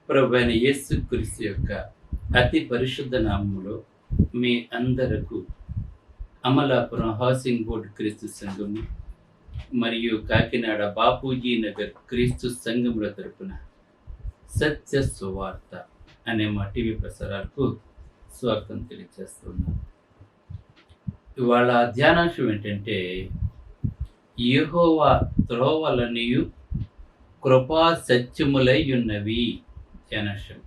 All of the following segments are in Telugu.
ప్రభువైన యేసుక్రీస్తు యొక్క అతి పరిశుద్ధ నామములో మీ అందరకు అమలాపురం హౌసింగ్ బోర్డు క్రీస్తు సంఘము మరియు కాకినాడ బాపూజీ నగర్ క్రీస్తు సంఘముల తరపున సత్య సువార్త అనే మా టీవీ ప్రసారాలకు స్వాగతం తెలియజేస్తున్నాను. ఇవాళ ధ్యానాంశం ఏంటంటే యెహోవా త్రోవలనియు కృపా సత్యములై ఉన్నవి ధ్యానాంశం.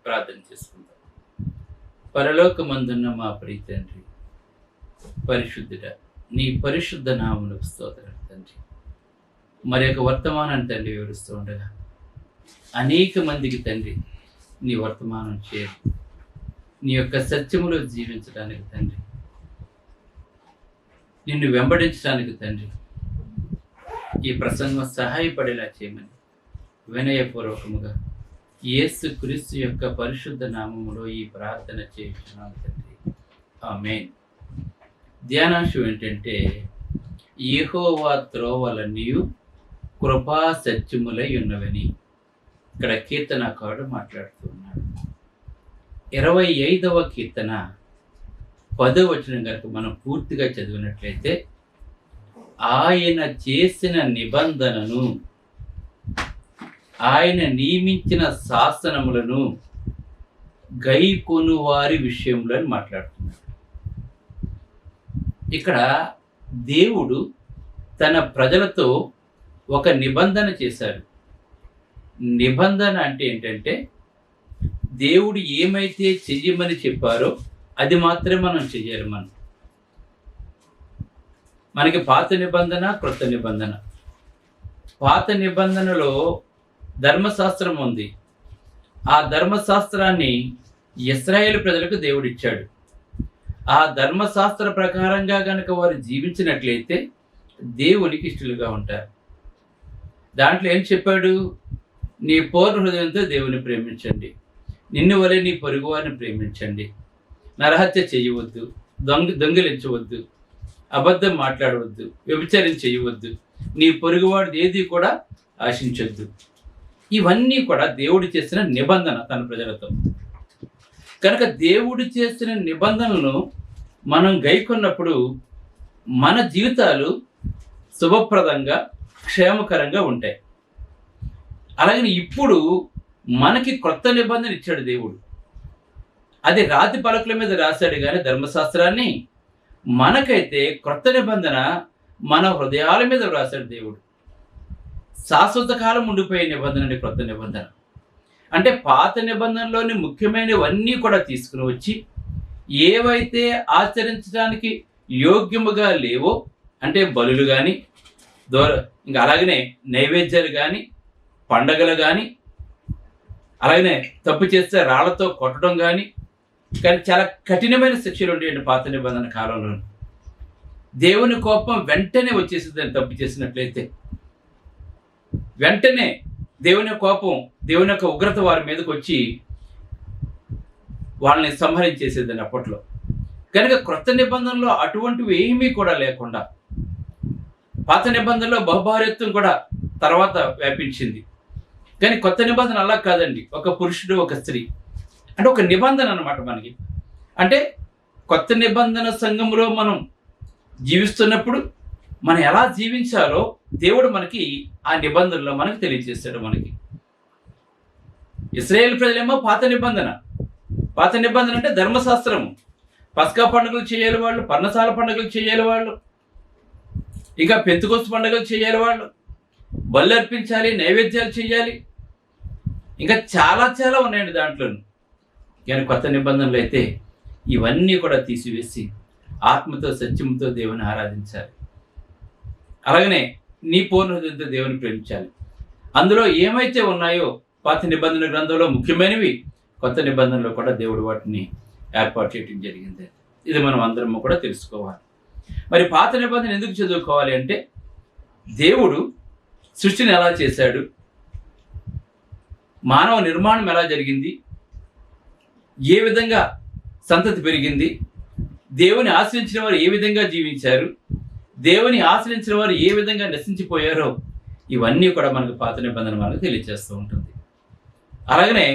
ప్రార్థన చేసుకుందాం. పరలోకమందున్న మా ప్రియ తండ్రి, పరిశుద్ధుడ, నీ పరిశుద్ధ నామమునకు స్తోత్రం తండ్రి. మరి యొక్క వర్తమానాన్ని తండ్రి వివరిస్తూ ఉండగా అనేక మందికి తండ్రి నీ వర్తమానం చేరు, నీ యొక్క సత్యములో జీవించడానికి తండ్రి, నిన్ను వెంబడించడానికి తండ్రి ఈ ప్రసంగం సహాయపడేలా చేయమని వినయపూర్వకముగా యేసుక్రీస్తు యొక్క పరిశుద్ధ నామములో ఈ ప్రార్థన చేస్తున్నాను తండ్రి, ఆమేన్. ధ్యానాంశం ఏంటంటే యెహోవా త్రోవలనియు కృపా సత్యములై ఉన్నవని. ఇక్కడ కీర్తనకారుడు మాట్లాడుతున్నాడు. 25వ కీర్తన 10వ వచనం కనుక మనం పూర్తిగా చదివినట్లయితే, ఆయన చేసిన నిబంధనను, ఆయన నియమించిన శాసనములను గైకొను వారి విషయంలో అని మాట్లాడుతున్నాడు. ఇక్కడ దేవుడు తన ప్రజలతో ఒక నిబంధన చేశారు. నిబంధన అంటే ఏంటంటే దేవుడు ఏమైతే చెయ్యమని చెప్పారో అది మాత్రమే మనం చెయ్యాలి. మనకి పాత నిబంధన, క్రొత్త నిబంధన. పాత నిబంధనలో ధర్మశాస్త్రం ఉంది. ఆ ధర్మశాస్త్రాన్ని ఇశ్రాయేలు ప్రజలకు దేవుడు ఇచ్చాడు. ఆ ధర్మశాస్త్ర ప్రకారంగా కనుక వారు జీవించినట్లయితే దేవునికి ఇష్టలుగా ఉంటారు. దాంట్లో ఏం చెప్పాడు? నీ పూర్ణ హృదయంతో దేవుని ప్రేమించండి, నిన్ను వలె నీ పొరుగువారిని ప్రేమించండి, నరహత్య చేయవద్దు, దొంగిలించవద్దు, అబద్ధం మాట్లాడవద్దు, వ్యభిచారం చేయవద్దు, నీ పొరుగువాడిది ఏది కూడా ఆశించొద్దు. ఇవన్నీ కూడా దేవుడు చేసిన నిబంధన తన ప్రజలతో. కనుక దేవుడు చేసిన నిబంధనలను మనం గైకొన్నప్పుడు మన జీవితాలు శుభప్రదంగా, క్షేమకరంగా ఉంటాయి. అలాగే ఇప్పుడు మనకి కొత్త నిబంధన ఇచ్చాడు దేవుడు. అది రాతి పలకల మీద రాశాడు కానీ ధర్మశాస్త్రాన్ని, మనకైతే కొత్త నిబంధన మన హృదయాల మీద రాశాడు దేవుడు. శాశ్వత కాలం ఉండిపోయే నిబంధన కొత్త నిబంధన. అంటే పాత నిబంధనలోని ముఖ్యమైనవన్నీ కూడా తీసుకుని వచ్చి ఏవైతే ఆచరించడానికి యోగ్యముగా లేవో, అంటే బలులు కానీ, ఇంకా అలాగనే నైవేద్యాలు కానీ, పండగలు కానీ, అలాగనే తప్పు చేస్తే రాళ్లతో కొట్టడం కానీ చాలా కఠినమైన శిక్షలు ఉండేవి పాత నిబంధన కాలంలో. దేవుని కోపం వెంటనే వచ్చేసిందని తప్పు చేసినట్లయితే. వెంటనే దేవుని కోపం, దేవుని యొక్క ఉగ్రత వారి మీదకి వచ్చి వాళ్ళని సంహరించేసేదని అప్పట్లో. కనుక క్రొత్త నిబంధనలో అటువంటివి ఏమీ కూడా లేకుండా, పాత నిబంధనలో బహుభార్యత్వం కూడా తర్వాత వ్యాపించింది. కానీ కొత్త నిబంధన అలా కాదండి. ఒక పురుషుడు, ఒక స్త్రీ, అంటే ఒక నిబంధన అన్నమాట మనకి. అంటే కొత్త నిబంధన సంఘంలో మనం జీవిస్తున్నప్పుడు మనం ఎలా జీవించాలో దేవుడు మనకి ఆ నిబంధనలో మనకి తెలియజేస్తాడు. మనకి ఇశ్రాయేలు ప్రజలేమో పాత నిబంధన. పాత నిబంధన అంటే ధర్మశాస్త్రము. పస్కా పండుగలు చేయాలి వాళ్ళు, పర్ణశాల పండుగలు చేయాలి వాళ్ళు, ఇంకా పెంతెకొస్తు పండుగలు చేయాలి వాళ్ళు, బలు అర్పించాలి, నైవేద్యాలు చేయాలి, ఇంకా చాలా చాలా ఉన్నాయండి దాంట్లో. కానీ కొత్త నిబంధనలు అయితే ఇవన్నీ కూడా తీసివేసి ఆత్మతో సత్యంతో దేవుని ఆరాధించాలి. అలాగనే నీ పూర్ణ హృదయంతో దేవుని ప్రేమించాలి. అందులో ఏమైతే ఉన్నాయో పాత నిబంధన గ్రంథంలో ముఖ్యమైనవి, కొత్త నిబంధనలో కూడా దేవుడు వాటిని ఏర్పాటు చేయడం జరిగింది. ఇది మనం అందరము కూడా తెలుసుకోవాలి. మరి పాత నిబంధన ఎందుకు చదువుకోవాలి అంటే, దేవుడు సృష్టిని ఎలా చేశాడు, మానవ నిర్మాణం ఎలా జరిగింది, ఏ విధంగా సంతతి పెరిగింది, దేవుని ఆశ్రయించిన వారు ఏ విధంగా జీవించారు, దేవుని ఆశ్రయించిన వారు ఏ విధంగా నశించిపోయారో, ఇవన్నీ కూడా మనకు పాత నిబంధన మనకు తెలియజేస్తూ ఉంటుంది. అలాగనే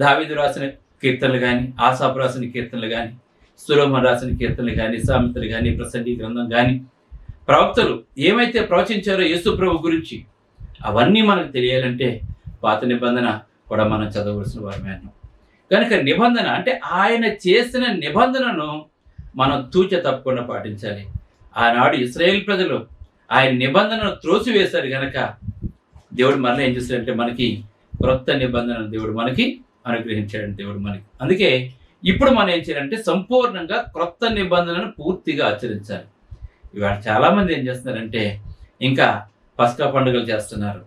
దావీదు రాసిన కీర్తనలు కానీ, ఆసాపు రాసిన కీర్తనలు కానీ, సొలొమోను రాసిన కీర్తనలు కానీ, సామెతలు కానీ, ప్రసంగి గ్రంథం కానీ, ప్రవక్తలు ఏమైతే ప్రవచించారో యేసు ప్రభు గురించి అవన్నీ మనకు తెలియాలంటే పాత నిబంధన కూడా మనం చదవవలసిన వారమే అన్నాం. కనుక నిబంధన అంటే ఆయన చేసిన నిబంధనను మనం తూచ తప్పకుండా పాటించాలి. ఆనాడు ఇశ్రాయేల్ ప్రజలు ఆయన నిబంధనను త్రోసివేశారు కనుక దేవుడు మరలా ఏం చేశాడంటే మనకి క్రొత్త నిబంధనను దేవుడు మనకి అనుగ్రహించాడు దేవుడు మనకి. అందుకే ఇప్పుడు మనం ఏం చేయాలంటే సంపూర్ణంగా క్రొత్త నిబంధనను పూర్తిగా ఆచరించాలి. ఇవాళ చాలామంది ఏం చేస్తున్నారంటే ఇంకా పస్కా పండుగలు చేస్తున్నారు,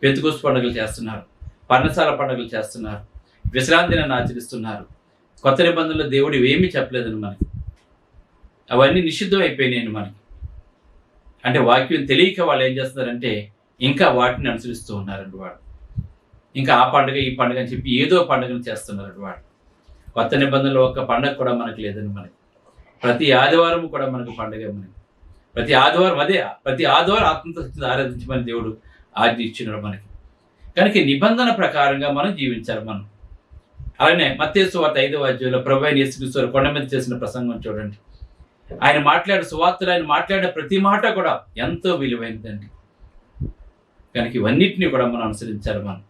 పెంతెకొస్తు పండుగలు చేస్తున్నారు, పర్ణశాల పండుగలు చేస్తున్నారు, విశ్రాంతి దినాన్ని ఆచరిస్తున్నారు. కొత్త నిబంధనలో దేవుడు ఏమీ చెప్పలేదని మనకి, అవన్నీ నిషిద్ధం అయిపోయినాయండి మనకి. అంటే వాక్యం తెలియక వాళ్ళు ఏం చేస్తున్నారంటే ఇంకా వాటిని అనుసరిస్తూ ఉన్నారండి వాడు. ఇంకా ఆ పండుగ ఈ పండుగ అని చెప్పి ఏదో పండుగను చేస్తున్నారండి వాడు. కొత్త నిబంధనలో ఒక్క పండుగ కూడా మనకు లేదని మనకి. ప్రతి ఆదివారం కూడా మనకు పండుగ మనకి. ప్రతి ఆదివారం ప్రతి ఆదివారం ఆత్మతో ఆరాధించమని దేవుడు ఆజ్ఞ ఇచ్చినాడు మనకి. కనుక నిబంధన ప్రకారంగా మనం జీవించాలి మనం. అలానే మత్తయి సువార్త 5వ అధ్యాయంలో ప్రభువైన యేసుక్రీస్తు వారు కొండ మీద చేసిన ప్రసంగం చూడండి. ఆయన మాట్లాడే సువార్తలు, ఆయన మాట్లాడే ప్రతి మాట కూడా ఎంతో విలువైనదండి. కనుక ఇవన్నిటిని కూడా మనం అనుసరించాలి మనం.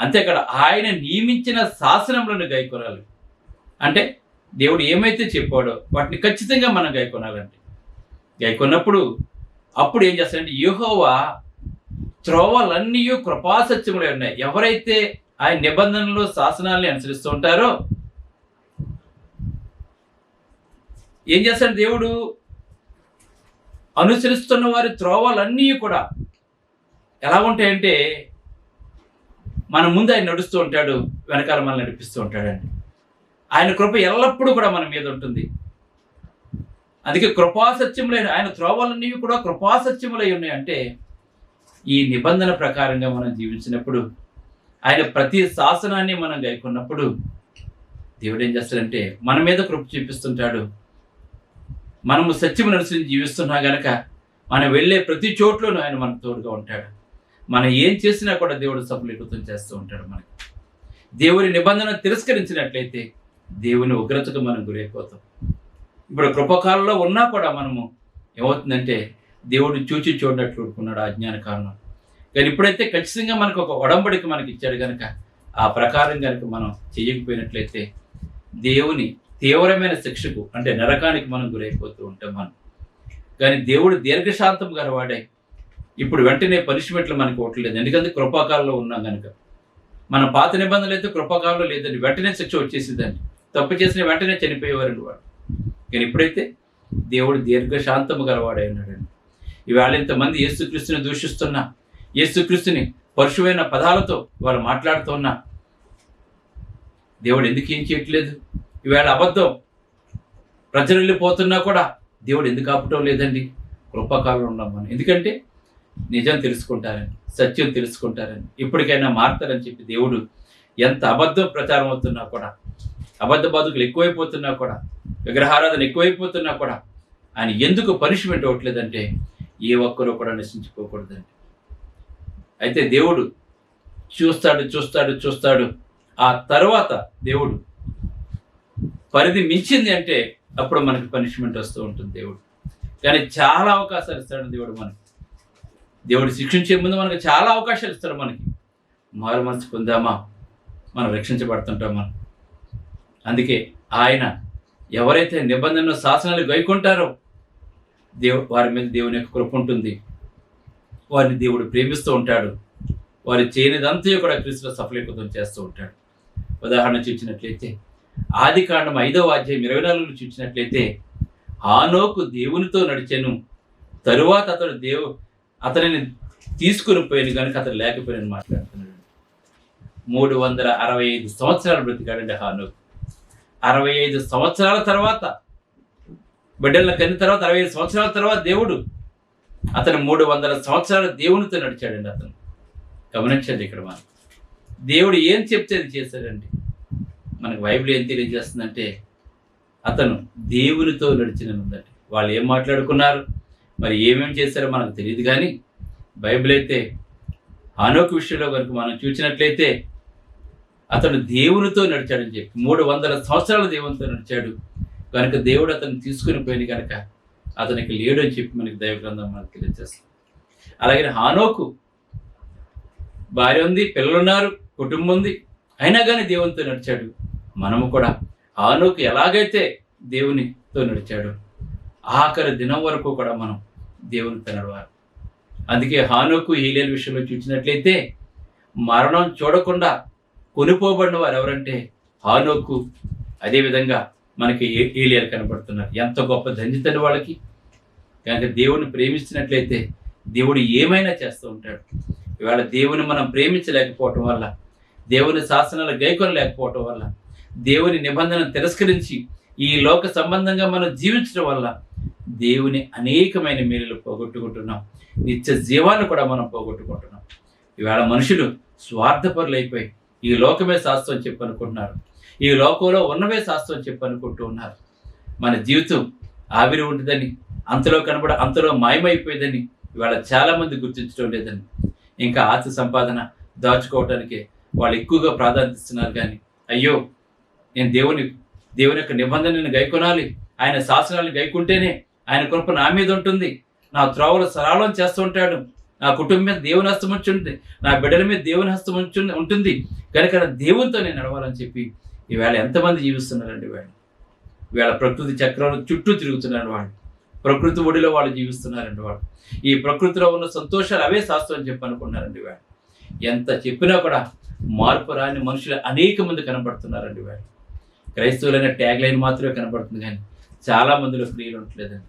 అంతేకాదు ఆయన నియమించిన శాసనములను గైకొనాలి. అంటే దేవుడు ఏమైతే చెప్పాడో వాటిని ఖచ్చితంగా మనం గైకొనాలండి. గైకొన్నప్పుడు అప్పుడు ఏం చేస్తాడంటే యెహోవా త్రోవలన్నీ కృపాసత్యములై ఉన్నాయి. ఎవరైతే ఆయన నిబంధనలు శాసనాలని అనుసరిస్తూ ఉంటారో ఏం చేస్తాడు దేవుడు, అనుసరిస్తున్న వారి త్రోవలన్నీ కూడా ఎలా ఉంటాయంటే మన ముందు ఆయన నడుస్తూ ఉంటాడు, వెనకాల మనల్ని నడిపిస్తూ ఉంటాడండి. ఆయన కృప ఎల్లప్పుడూ కూడా మన మీద ఉంటుంది. అందుకే కృపాసత్యములైన ఆయన త్రోవలన్నీ కూడా కృపాసత్యములై ఉన్నాయి. అంటే ఈ నిబంధన ప్రకారంగా మనం జీవించినప్పుడు, ఆయన ప్రతి శాసనాన్ని మనం గైకొన్నప్పుడు దేవుడు ఏం చేస్తాడంటే మన మీద కృప చూపిస్తుంటాడు. మనము సత్యమును అనుసరించి జీవిస్తున్నా గనక మనం వెళ్ళే ప్రతి చోట్లోనూ ఆయన మనకు తోడుగా ఉంటాడు. మనం ఏం చేసినా కూడా దేవుడు సఫలీకృతం చేస్తూ ఉంటాడు మనకి. దేవుని నిబంధన తిరస్కరించినట్లయితే దేవుని ఉగ్రతకు మనం గురైపోతాం. ఇప్పుడు కృపకాలంలో ఉన్నా కూడా మనము ఏమవుతుందంటే దేవుడు చూచి చూడనట్లు ఊరుకున్నాడు ఆ జ్ఞాన కారణం. కానీ ఇప్పుడైతే ఖచ్చితంగా మనకు ఒక ఒడంబడిక మనకి ఇచ్చాడు కనుక ఆ ప్రకారం కనుక మనం చేయకపోయినట్లయితే దేవుని తీవ్రమైన శిక్షకు అంటే నరకానికి మనం గురైపోతూ ఉంటాం మనం. కానీ దేవుడు దీర్ఘశాంతం గలవాడే. ఇప్పుడు వెంటనే పనిష్మెంట్లు మనకి ఇవ్వట్లేదు, ఎందుకంటే కృపాకాలంలో ఉన్నాం కనుక. మన పాత నిబంధనలు అయితే కృపాకాలంలో లేదండి, వెంటనే శిక్ష వచ్చేసిందండి. తప్పు చేసిన వెంటనే చనిపోయేవారండి వాడు. కానీ ఇప్పుడైతే దేవుడు దీర్ఘశాంతము గలవాడే ఉన్నాడండి. ఈవేళ ఇంతమంది యేసుక్రీస్తుని దూషిస్తున్నా, యేసుక్రీస్తుని పరుషమైన పదాలతో వాళ్ళు మాట్లాడుతున్నా దేవుడు ఎందుకు ఏం చేయట్లేదు? ఈవేళ అబద్ధం ప్రజలిపోతున్నా కూడా దేవుడు ఎందుకు ఆపటం లేదండి? కృపాకాలంలో ఉన్నాం మనం. ఎందుకంటే నిజం తెలుసుకుంటారని, సత్యం తెలుసుకుంటారని, ఇప్పటికైనా మారుతారని చెప్పి దేవుడు ఎంత అబద్ధం ప్రచారం అవుతున్నా కూడా, అబద్ధ బాధకులు ఎక్కువైపోతున్నా కూడా, విగ్రహారాధన ఎక్కువైపోతున్నా కూడా ఆయన ఎందుకు పనిష్మెంట్ అవ్వట్లేదంటే ఏ ఒక్కరూ కూడా నశించుకోకూడదండి. అయితే దేవుడు చూస్తాడు. ఆ తర్వాత దేవుడు పరిధి మించింది అంటే అప్పుడు మనకి పనిష్మెంట్ వస్తూ ఉంటుంది దేవుడు. కానీ చాలా అవకాశాలు ఇస్తాడు దేవుడు మనకి. దేవుడు శిక్షించే ముందు మనకు చాలా అవకాశాలు ఇస్తాడు మనకి. మారు మనసు పొందామా మనం రక్షించబడుతుంటాం మనం. అందుకే ఆయన ఎవరైతే నిబంధనలు శాసనాలు గైకుంటారో వారి మీద దేవుని యొక్క కృప ఉంటుంది. వారిని దేవుడు ప్రేమిస్తూ ఉంటాడు. వారి చేయనిదంతా కూడా క్రీస్తులో సఫలీకృతం చేస్తూ ఉంటాడు. ఉదాహరణ చూసినట్లయితే ఆదికాండం 5వ అధ్యాయం 24 చూసినట్లయితే హానోకు దేవునితో నడిచెను, తరువాత అతనిని తీసుకుని పోయిన కనుక అతను లేకపోయినని మాట్లాడుతున్నాడు. 365 సంవత్సరాలు బ్రతికాడండి హానోకు. 65 సంవత్సరాల తర్వాత బిడ్డలను కన్న తర్వాత 65 సంవత్సరాల తర్వాత దేవుడు అతను 300 సంవత్సరాలు దేవునితో నడిచాడండి. అతను గమనించండి, ఇక్కడ మనం దేవుడు ఏం చెప్తే అది చేశాడండి. మనకు బైబిల్ ఏం తెలియజేస్తుందంటే అతను దేవునితో నడిచినందండి. వాళ్ళు ఏం మాట్లాడుకున్నారు, మరి ఏమేమి చేశారో మనకు తెలియదు. కానీ బైబిల్ అయితే హానోకు విషయంలో కనుక మనం చూసినట్లయితే అతడు దేవునితో నడిచాడని చెప్పి 300 సంవత్సరాలు దేవునితో నడిచాడు కనుక దేవుడు అతన్ని తీసుకుని పోయింది కనుక అతనికి లేడు అని చెప్పి మనకి దైవ గ్రంథం మనకు తెలియజేస్తుంది. అలాగే హానోకు భార్య ఉంది, పిల్లలున్నారు, కుటుంబం ఉంది, అయినా కానీ దేవునితో నడిచాడు. మనము కూడా హానోకు ఎలాగైతే దేవునితో నడిచాడు ఆఖరి దినం వరకు కూడా మనం దేవునితో నడవాలి. అందుకే హానోకు ఏలియా విషయంలో చూసినట్లయితే మరణం చూడకుండా కొనిపోబడిన వారు ఎవరంటే హానోకు, అదేవిధంగా మనకి ఏలియాలు కనబడుతున్నారు. ఎంత గొప్ప ధన్యతని వాళ్ళకి. కనుక దేవుని ప్రేమిస్తున్నట్లయితే దేవుడు ఏమైనా చేస్తూ ఉంటాడు. ఇవాళ దేవుని మనం ప్రేమించలేకపోవటం వల్ల, దేవుని శాసనాలు గైకొనలేకపోవటం వల్ల, దేవుని నిబంధనను తిరస్కరించి ఈ లోక సంబంధంగా మనం జీవించడం వల్ల దేవుని అనేకమైన మేలులు పోగొట్టుకుంటున్నాం. నిత్య జీవాన్ని కూడా మనం పోగొట్టుకుంటున్నాం. ఇవాళ మనుషులు స్వార్థపరులు అయిపోయి ఈ లోకమే శాస్త్రం చెప్పనుకుంటున్నారు, ఈ లోకంలో ఉన్నవే శాస్త్రం చెప్పనుకుంటూ ఉన్నారు. మన జీవితం ఆవిరి ఉంటుందని, అంతలో మాయమైపోయేదని ఇవాళ చాలామంది గుర్తించడం లేదని, ఇంకా ఆస్తి సంపాదన దాచుకోవటానికి వాళ్ళు ఎక్కువగా ప్రాధాన్యత ఇస్తున్నారు. కానీ అయ్యో, నేను దేవుని యొక్క నిబంధనను గైకొనాలి, ఆయన శాసనాలను గైకుంటేనే ఆయన కృప నా మీద ఉంటుంది, నా త్రోవలు సరళం చేస్తూ ఉంటాడు, నా కుటుంబం మీద దేవుని హస్తం ఉంటుంది, నా బిడ్డల మీద దేవుని హస్తం ఉంటుంది కనుక దేవునితో నేను నడవాలని చెప్పి ఈవేళ ఎంతమంది జీవిస్తున్నారండి. ఈవేళ ప్రకృతి చక్రంలో చుట్టూ తిరుగుతున్నారు వాళ్ళు, ప్రకృతి ఒడిలో వాళ్ళు జీవిస్తున్నారండి. వాళ్ళు ఈ ప్రకృతిలో ఉన్న సంతోషాలు అవే శాస్త్రం అని చెప్పి అనుకున్నారండి. ఈవేళ ఎంత చెప్పినా కూడా మార్పు రాని మనుషులు అనేక మంది కనబడుతున్నారండి. ఈవేళ క్రైస్తవులైన ట్యాగ్ లైన్ మాత్రమే కనబడుతుంది, కానీ చాలా మందిలో క్రియలు ఉండట్లేదండి.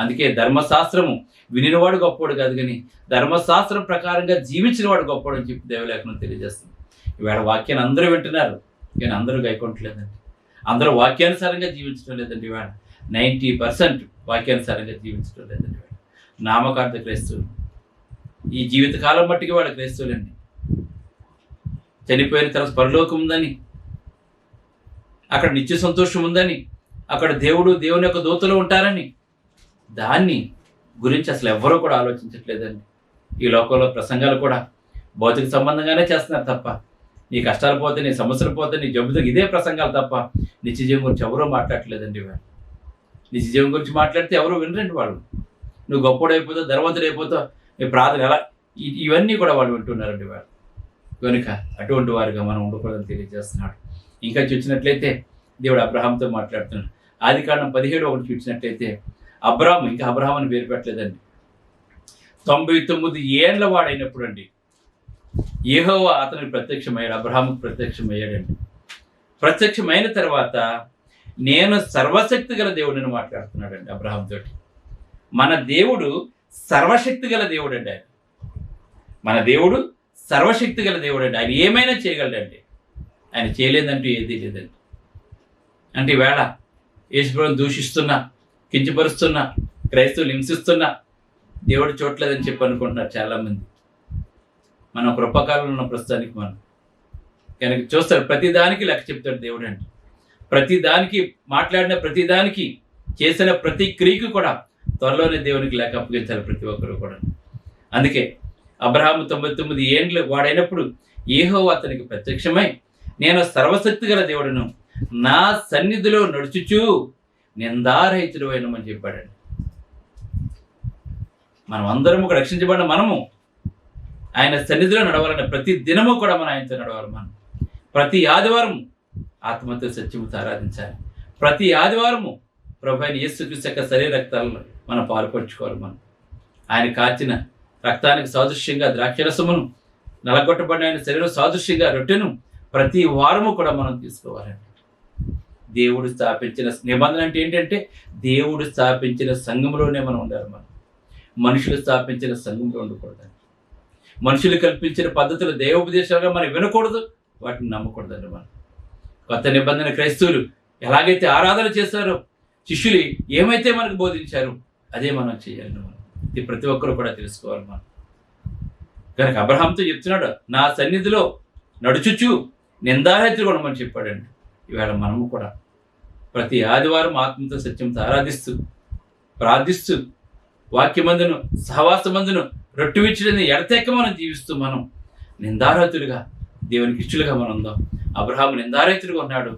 అందుకే ధర్మశాస్త్రము వినినవాడు గొప్పవాడు కాదు, కానీ ధర్మశాస్త్రం ప్రకారంగా జీవించిన వాడు గొప్పవాడు అని చెప్పి దేవలేఖనం తెలియజేస్తుంది. ఈవేళ వాక్యాన్ని అందరూ వింటున్నారు, కానీ అందరూ గైకొనట్లేదండి. అందరూ వాక్యానుసారంగా జీవించడం లేదండి. ఈవేళ 90% వాక్యానుసారంగా జీవించడం లేదండి. ఈవేళ నామకార్థ క్రైస్తవులు, ఈ జీవితకాలం మట్టికి వాళ్ళ క్రైస్తవులండి. చనిపోయిన తర్వాత పరలోకం ఉందని, అక్కడ నిత్య సంతోషం ఉందని, అక్కడ దేవుని యొక్క దూతలు ఉంటారని, దాన్ని గురించి అసలు ఎవ్వరూ కూడా ఆలోచించట్లేదండి. ఈ లోకంలో ప్రసంగాలు కూడా భౌతిక సంబంధంగానే చేస్తున్నారు తప్ప, నీ కష్టాలు పోతే, నీ సమస్యలు పోతే, నీ జబ్బుతో ఇదే ప్రసంగాలు తప్ప నిత్య జీవం గురించి ఎవరూ మాట్లాడట్లేదండి. వాళ్ళు నిత్య జీవం గురించి మాట్లాడితే ఎవరు వినరండి. వాళ్ళు నువ్వు గొప్పడైపోతావు, ధనవంతుడైపోతావు, నీ ప్రార్థన ఎలా, ఇవన్నీ కూడా వాళ్ళు వింటున్నారండి. వాళ్ళు కనుక అటువంటి వారిగా మనం ఉండకూడదని తెలియజేస్తున్నాడు. ఇంకా చూసినట్లయితే దేవుడు అబ్రహాంతో మాట్లాడుతున్నాడు. ఆదికాండం 17:1 చూసినట్లయితే ఇంకా అబ్రహాం అని పేరు పెట్టలేదండి. 99 ఏండ్ల వాడైనప్పుడు అండి యెహోవా అతనికి ప్రత్యక్షమయ్యాడు, అబ్రహాముకు ప్రత్యక్షమయ్యాడండి. ప్రత్యక్షమైన తర్వాత నేను సర్వశక్తి గల దేవుడిని మాట్లాడుతున్నాడండి అబ్రహాం తోటి. మన దేవుడు సర్వశక్తి గల దేవుడు అండి. మన దేవుడు సర్వశక్తి గల దేవుడు అండి. ఆయన ఏమైనా చేయగలడండి. ఆయన చేయలేదంటూ ఏదీ లేదండి. అంటే ఈవేళ యేసుప్రభువుని దూషిస్తున్నా, కించపరుస్తున్నా, క్రైస్తవులు హింసిస్తున్నా దేవుడు చూడలేదని చెప్పి అనుకుంటున్నారు చాలామంది. మనం కృపకాలంలో ఉన్న ప్రస్తుతానికి మనం కనుక చూస్తాడు, ప్రతిదానికి లెక్క చెప్తాడు దేవుడు అండి. ప్రతిదానికి మాట్లాడిన ప్రతిదానికి చేసిన ప్రతి క్రియకు కూడా త్వరలోనే దేవునికి లెక్క అప్పగించాలి ప్రతి ఒక్కరు కూడా. అందుకే అబ్రహాము 99 ఏండ్లు వాడైనప్పుడు యెహోవా అతనికి ప్రత్యక్షమై, నేను సర్వశక్తి గల దేవుడును, నా సన్నిధిలో నడుచుచూ నిందారహితుడు అయినమని చెప్పాడండి. మనం అందరము రక్షించబడిన మనము ఆయన సన్నిధిలో నడవాలని ప్రతి దినము కూడా మనం ఆయనతో నడవాలి. మనం ప్రతి ఆదివారం ఆత్మతో సత్యముతో ఆరాధించాలి. ప్రతి ఆదివారము ప్రభువైన యేసుక్రీస్తు యొక్క శరీర రక్తాలను మనం పాల్పంచుకోవాలి. మనం ఆయన కాచిన రక్తానికి సాదృశ్యంగా ద్రాక్షరసమును, నలగొట్టబడిన ఆయన శరీరం సాదృశ్యంగా రొట్టెను ప్రతి వారము కూడా మనం తీసుకోవాలండి. దేవుడు స్థాపించిన నిబంధన అంటే ఏంటంటే దేవుడు స్థాపించిన సంఘంలోనే మనం ఉండాలి. మనం మనుషులు స్థాపించిన సంఘంలో ఉండకూడదండి. మనుషులు కల్పించిన పద్ధతులు దేవోపదేశాలుగా మనం వినకూడదు, వాటిని నమ్మకూడదండి. మనం కొత్త నిబంధన క్రైస్తవులు ఎలాగైతే ఆరాధన చేశారో, శిష్యులు ఏమైతే మనకు బోధించారో అదే మనం చేయాలి. మనం ఇది ప్రతి ఒక్కరు కూడా తెలుసుకోవాలి. మనం కనుక అబ్రహాంతో చెప్తున్నాడు, నా సన్నిధిలో నడుచుచు నిందారహితుడు కూడా మనం చెప్పాడండి. ఈవేళ మనము కూడా ప్రతి ఆదివారం ఆత్మతో సత్యంతో ఆరాధిస్తూ, ప్రార్థిస్తూ, వాక్యమందును సహవాసమందును రొట్టె విచ్చడిని ఎడతెక్క మనం జీవిస్తూ మనం నిందారహితులుగా దేవునికి ఇష్టలుగా మనం ఉందాం. అబ్రహాము నిందారహితుడిగా ఉన్నాడు.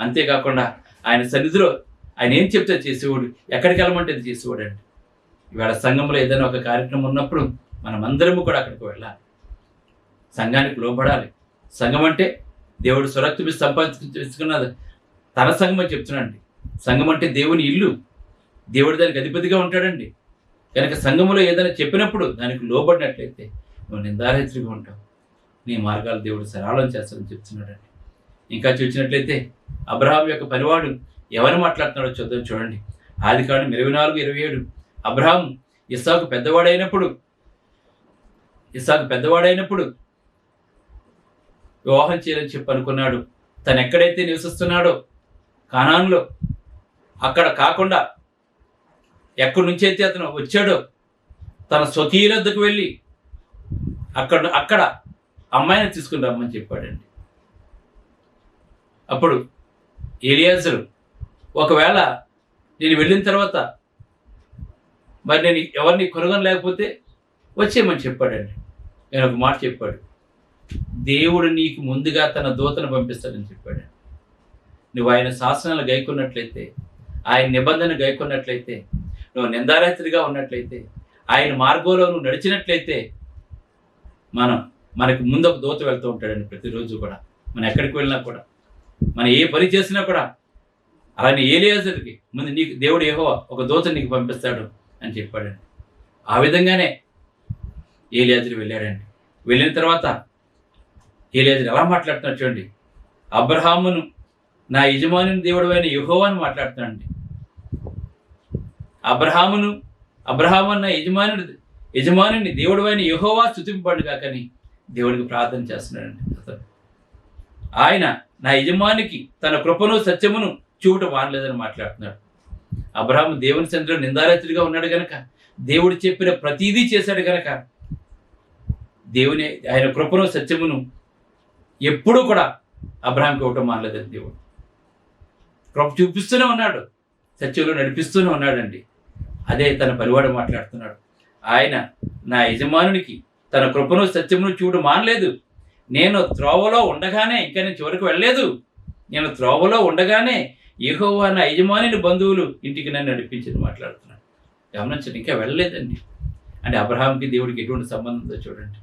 అంతేకాకుండా ఆయన సన్నిధిలో ఆయన ఏం చెప్తే చేసేవాడు, ఎక్కడికి వెళ్ళమంటే అది చేసేవాడు అండి. ఇవాళ సంఘంలో ఏదైనా ఒక కార్యక్రమం ఉన్నప్పుడు మనమందరము కూడా అక్కడికి వెళ్ళాలి, సంఘానికి లోబడాలి. సంఘం అంటే దేవుడు స్వరక్తుమి సంపాదించుకున్నది తన సంఘం అని చెప్తున్నాండి. సంఘం అంటే దేవుని ఇల్లు, దేవుడు దానికి అధిపతిగా ఉంటాడండి. కనుక సంఘములో ఏదైనా చెప్పినప్పుడు దానికి లోబడినట్లయితే నువ్వు నిందారహితుడిగా ఉంటావు, నీ మార్గాలు దేవుడు సరళం చేస్తాడని చెప్తున్నాడండి. ఇంకా చూసినట్లయితే అబ్రహాం యొక్క పనివాడు ఎవరు మాట్లాడుతున్నాడో చూద్దాం. చూడండి, ఆదికాండం 24:27. అబ్రహాం ఇస్సాకు పెద్దవాడైనప్పుడు వివాహం చేయాలని చెప్పి అనుకున్నాడు. తను ఎక్కడైతే నివసిస్తున్నాడో కానానులో అక్కడ కాకుండా ఎక్కడి నుంచి అయితే అతను వచ్చాడో తన స్వకీయుల వద్దకు వెళ్ళి అక్కడ అమ్మాయిని తీసుకుని రమ్మని చెప్పాడండి. అప్పుడు ఎలియాజరు, ఒకవేళ నేను వెళ్ళిన తర్వాత మరి నేను ఎవరిని కొనగొనలేకపోతే వచ్చేయమని చెప్పాడండి. నేను ఒక మాట చెప్పాడు, దేవుడు నీకు ముందుగా తన దూతను పంపిస్తాడని చెప్పాడు. నువ్వు ఆయన శాసనాలు గైకొన్నట్లయితే, ఆయన నిబంధన గైకొన్నట్లయితే, నువ్వు నిందారహితుడిగా ఉన్నట్లయితే, ఆయన మార్గంలో నువ్వు నడిచినట్లయితే మనకు ముందు ఒక దూత వెళ్తూ ఉంటాడండి. ప్రతిరోజు కూడా మనం ఎక్కడికి వెళ్ళినా కూడా, మనం ఏ పని చేసినా కూడా అలానే ఎలియాజరుకి ముందు నీకు దేవుడు యెహోవా ఒక దూత నీకు పంపిస్తాడు అని చెప్పాడండి. ఆ విధంగానే ఎలియాజరు వెళ్ళాడండి. వెళ్ళిన తర్వాత ఎలియాజరు ఎలా మాట్లాడుతున్నాడు చూడండి. అబ్రహామును నా యజమాని దేవుడు అయిన యెహోవా అని మాట్లాడుతున్నాడండి. అబ్రహాము నా యజమానుని దేవుడు అయిన యెహోవా స్తుతింపబడు కాకని దేవుడికి ప్రార్థన చేస్తున్నాడండి. అతను ఆయన నా యజమానికి తన కృపను సత్యమును చూట మానలేదని మాట్లాడుతున్నాడు. అబ్రహాము దేవుని సన్నిధిలో నిందారహితుడిగా ఉన్నాడు గనక, దేవుడు చెప్పిన ప్రతిదీ చేశాడు గనక ఆయన కృపను సత్యమును ఎప్పుడూ కూడా అబ్రహాంకి ఇవ్వటం మానలేదని దేవుడు కృప చూపిస్తూనే ఉన్నాడు, సత్యంలో నడిపిస్తూనే ఉన్నాడండి. అదే తన పరివాడు మాట్లాడుతున్నాడు. ఆయన నా యజమానునికి తన కృపను సత్యమును చూడు మానలేదు. నేను త్రోవలో ఉండగానే, ఇంకా నేను చివరికి వెళ్ళలేదు, నేను త్రోవలో ఉండగానే యెహోవా నా యజమానిని బంధువులు ఇంటికి నన్ను నడిపించింది మాట్లాడుతున్నాడు. గమనించండి, ఇంకా వెళ్ళలేదండి. అంటే అబ్రహాంకి దేవుడికి ఎటువంటి సంబంధం ఉందో చూడండి.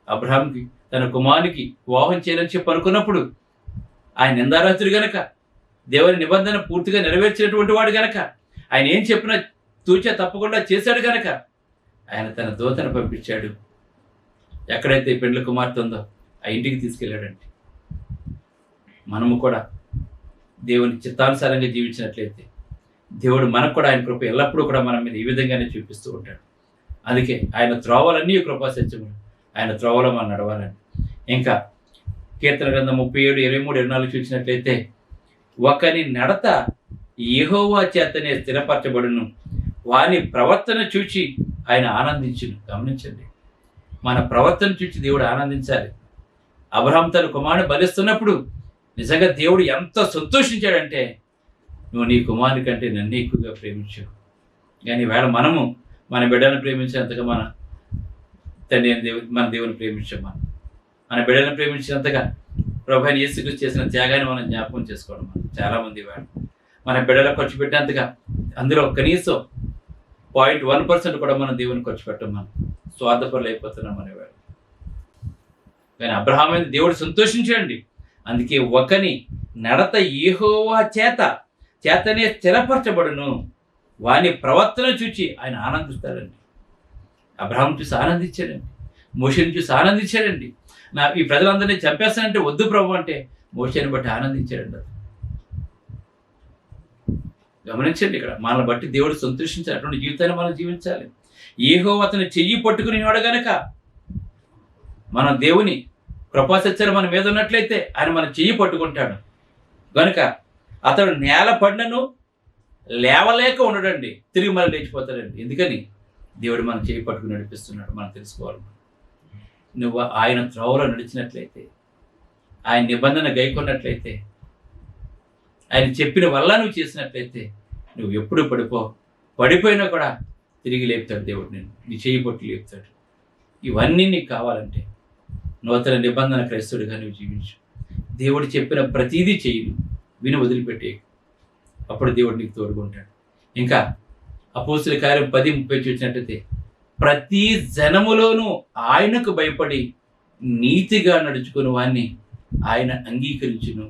అబ్రహాంకి తన కుమారునికి వివాహం చేయాలని చెప్పి అనుకున్నప్పుడు ఆయన నిందారహితుడు గనక, దేవుని నిబంధన పూర్తిగా నెరవేర్చినటువంటి వాడు గనక, ఆయన ఏం చెప్పినా తూచా తప్పకుండా చేశాడు గనక ఆయన తన దూతను పంపించాడు. ఎక్కడైతే పెండ్ల కుమార్తె ఉందో ఆ ఇంటికి తీసుకెళ్ళాడండి. మనము కూడా దేవుని చిత్తానుసారంగా జీవించినట్లయితే దేవుడు మనకు కూడా ఆయన కృప ఎల్లప్పుడూ కూడా మన మీద ఈ విధంగానే చూపిస్తూ ఉంటాడు. అందుకే ఆయన త్రోవలన్నీ కృపా సత్యములు, ఆయన త్రోవలో మనం నడవాలని. ఇంకా కీర్తన గ్రంథం 37, 23, 24 చూసినట్లయితే, ఒకని నడత యెహోవా చేతనే స్థిరపరచబడును, వాని ప్రవర్తన చూచి ఆయన ఆనందించును. గమనించండి, మన ప్రవర్తన చూచి దేవుడు ఆనందించాలి. అబ్రహాం తన కుమారుని బలిస్తున్నప్పుడు నిజంగా దేవుడు ఎంత సంతోషించాడంటే, నువ్వు నీ కుమారుని కంటే నన్ను ఎక్కువగా ప్రేమించావు. కానీ వేళ మనము మన బిడ్డను ప్రేమించినంతగా మన దేవుని ప్రేమించాం. మన బిడ్డను ప్రేమించినంతగా ప్రభువైన యేసుక్రీస్తు చేసిన త్యాగాన్ని మనం జ్ఞాపకం చేసుకోవడం. చాలామంది వేళ మన బిడ్డలకు ఖర్చు పెట్టేంతగా అందులో కనీసం 0.1% కూడా మనం దేవుని ఖర్చు పెట్టం. మనం స్వార్థపరులు అయిపోతున్నాం అనేవాడు. కానీ అబ్రహాం మీద దేవుడు సంతోషించండి. అందుకే ఒకని నడత యెహోవా చేతనే స్థిరపరచబడును, వాని ప్రవర్తన చూచి ఆయన ఆనందిస్తాడండి. అబ్రహాం చూసి ఆనందించాడండి, మోషేని చూసి ఆనందించాడండి. ఈ ప్రజలందరినీ చంపేస్తానంటే వద్దు ప్రభు అంటే మోషేని బట్టి ఆనందించాడండి. గమనించండి, ఇక్కడ మనల్ని బట్టి దేవుడు సంతోషించాలి. అటువంటి జీవితాన్ని మనం జీవించాలి. యెహోవా అతని చెయ్యి పట్టుకునేవాడు గనక, మనం దేవుని కృపాసత్యాలు మన మీద ఉన్నట్లయితే ఆయన మన చెయ్యి పట్టుకుంటాడు గనుక అతడు నేల పడినను లేవలేక ఉండడండి, తిరిగి మళ్ళీ లేచిపోతాడండి. ఎందుకని? దేవుడు మన చెయ్యి పట్టుకుని నడిపిస్తున్నాడు. మనం తెలుసుకోవాలి. నువ్వు ఆయన త్రోవలో నడిచినట్లయితే, ఆయన నిబంధన గైకొన్నట్లయితే, ఆయన చెప్పిన వల్ల నువ్వు చేసినట్లయితే నువ్వు ఎప్పుడు పడిపోయినా కూడా తిరిగి లేపుతాడు దేవుడు. నీ చెయ్యి పట్టు లేపుతాడు. ఇవన్నీ నీకు కావాలంటే నూతన నిబంధన క్రైస్తవుడిగా నువ్వు జీవించు. దేవుడు చెప్పిన ప్రతీదీ చేయను, విని వదిలిపెట్టే. అప్పుడు దేవుడు నీకు తోడుకుంటాడు. ఇంకా అపోస్తుల కార్యం 10:30 చూసినట్టయితే, ప్రతి జనములోనూ ఆయనకు భయపడి నీతిగా నడుచుకుని వాడిని ఆయన అంగీకరించును.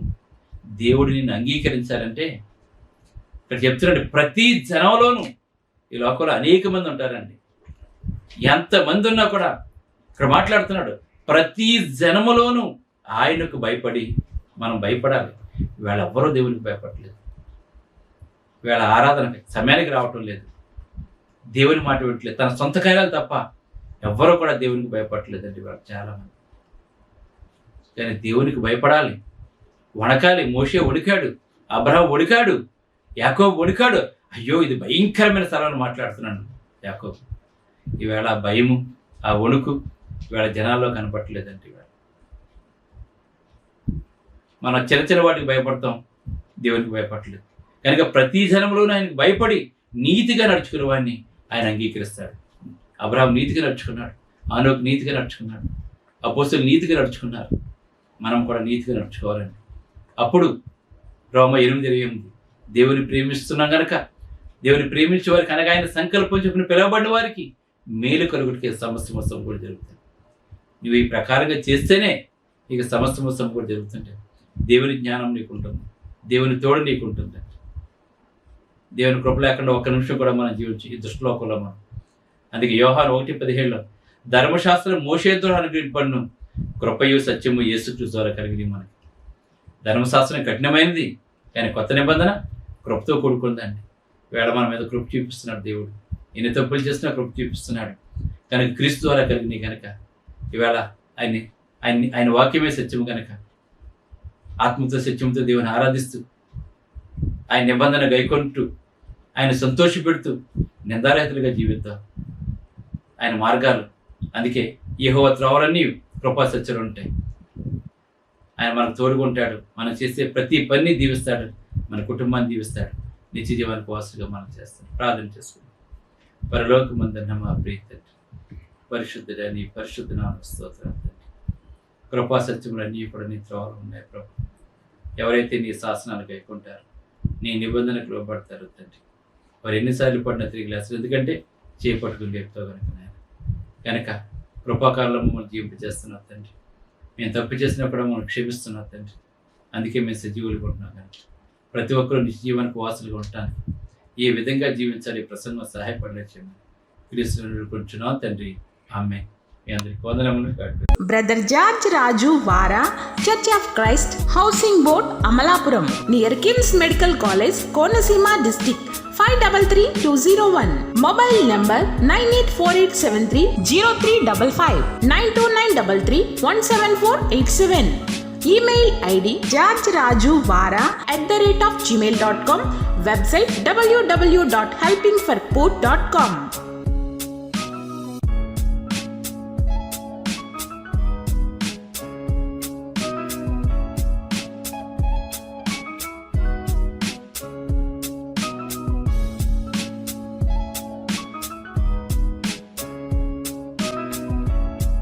దేవుడు నిన్ను అంగీకరించాలంటే ఇక్కడ చెప్తున్నాడు, ప్రతి జనంలోనూ. ఈ లోకంలో అనేక మంది ఉంటారండి, ఎంతమంది ఉన్నా కూడా ఇక్కడ మాట్లాడుతున్నాడు, ప్రతి జనములోనూ ఆయనకు భయపడి మనం భయపడాలి. వీళ్ళ ఎవ్వరూ దేవునికి భయపడలేదు, వీళ్ళ ఆరాధనకి సమయానికి రావటం లేదు, దేవుని మాట వినట్లేదు, తన సొంత కార్యాలు తప్ప ఎవ్వరూ కూడా దేవునికి భయపడలేదండి వాళ్ళు చాలామంది. కానీ దేవునికి భయపడాలి, వణకాలి. మోషే వణికాడు, అబ్రహాం వణికాడు, యాకోబు వణికాడు. అయ్యో, ఇది భయంకరమైన స్థలాన్ని మాట్లాడుతున్నాను యాకోబు. ఈవేళ ఆ భయము, ఆ వణుకు ఈవేళ జనాల్లో కనపడలేదండి. ఈవేళ మనం చిన్న చిన్న వాటికి భయపడతాం, దేవునికి భయపడలేదు. కనుక ప్రతి జనంలోనూ ఆయనకు భయపడి నీతిగా నడుచుకునే వాడిని ఆయన అంగీకరిస్తాడు. అబ్రహాం నీతిగా నడుచుకున్నాడు, హనోకు నీతిగా నడుచుకున్నాడు, అపోస్తలులు నీతిగా నడుచుకున్నారు. మనం కూడా నీతిగా నడుచుకోవాలండి. అప్పుడు రోమ 8:28, దేవుని ప్రేమిస్తున్నాం కనుక, దేవుని ప్రేమించే వారికి అనగా ఆయన సంకల్పం చెప్పిన పిలువబడిన వారికి మేలు కలుగుడికే సమస్తం కూడా జరుగుతుంది. నువ్వు ఈ ప్రకారంగా చేస్తేనే ఇక సమస్తం కూడా జరుగుతుంటే దేవుని జ్ఞానం నీకు ఉంటుంది, దేవుని తోడు నీకు ఉంటుంది. దేవుని కృప లేకుండా ఒక్క నిమిషం కూడా మనం జీవించి ఈ దుష్టలోకంలో మనం. అందుకే యోహాను 1:17 ధర్మశాస్త్రం మోషే ద్వారా అనుగ్రహింపబడును, కృపయు సత్యము యేసుక్రీస్తు ద్వారా కలిగి మనకి. ధర్మశాస్త్రం కఠినమైనది, కానీ కొత్త నిబంధన కృపతో కూడుకుందండి. వేళ మన మీద కృప చూపిస్తున్నాడు దేవుడు. ఎన్ని తప్పులు చేసినా కృప చూపిస్తున్నాడు. కనుక క్రీస్తు ద్వారా కలిగినాయి కనుక ఈవేళ ఆయన వాక్యమే సత్యము కనుక ఆత్మతో సత్యంతో దేవుని ఆరాధిస్తూ, ఆయన నిబంధన గైకొంటూ, ఆయన సంతోషపెడుతూ నిందారహితులుగా జీవిద్దాం ఆయన మార్గాలు. అందుకే యెహోవా త్రోవలన్నీ కృపా సత్యాలు ఉంటాయి. ఆయన మనకు తోడుకుంటాడు, మనం చేసే ప్రతి పని దీవిస్తాడు, మన కుటుంబాన్ని దీవిస్తాడు, నిత్య జీవానికి వాసుగా మనం చేస్తాం. ప్రార్థన చేసుకుంటాం. పరలోకమందున్న మా ప్రియ తండ్రి, పరిశుద్ధుడా నీ పరిశుద్ధ నామమునకు స్తోత్రం తండ్రి. కృపా సత్యములన్నీ కూడా నీ త్రోవలు ఉన్నాయి ప్రభు. ఎవరైతే నీ శాసనాలు గైకుంటారో, నీ నిబంధనకు లోబడతారు తండ్రి, వారు ఎన్నిసార్లు పడినా తిరిగి లేస్తారు. ఎందుకంటే చేపట్టుకుని లేపుతావు కనుక నాయన. కనుక కృపాకాలంలో మమ్మల్ని జీవింపజేస్తున్నావు తండ్రి. మేము తప్పు చేసినప్పుడు మమ్మల్ని క్షమిస్తున్నావు తండ్రి. అందుకే మేము సజీవులు ఉంటున్నాం కనుక ప్రతి ఒక్కరూ నిత్య జీవానికి వాసులుగా ఉంటానికి ఏ విధంగా జీవించాలి ప్రసంగం సహాయపడలేదు క్రీస్తుని కొంచున్నాం తండ్రి. ఆమె బ్రదర్ జార్జ్ రాజు వారా, church of Christ, housing board, Amalapuram, near KIMS medical college, Konaseema district 532001. Mobile number 9848730355, 9293317487. Email ID georgerajuvara@gmail.com. Website www.helpingforpoor.com.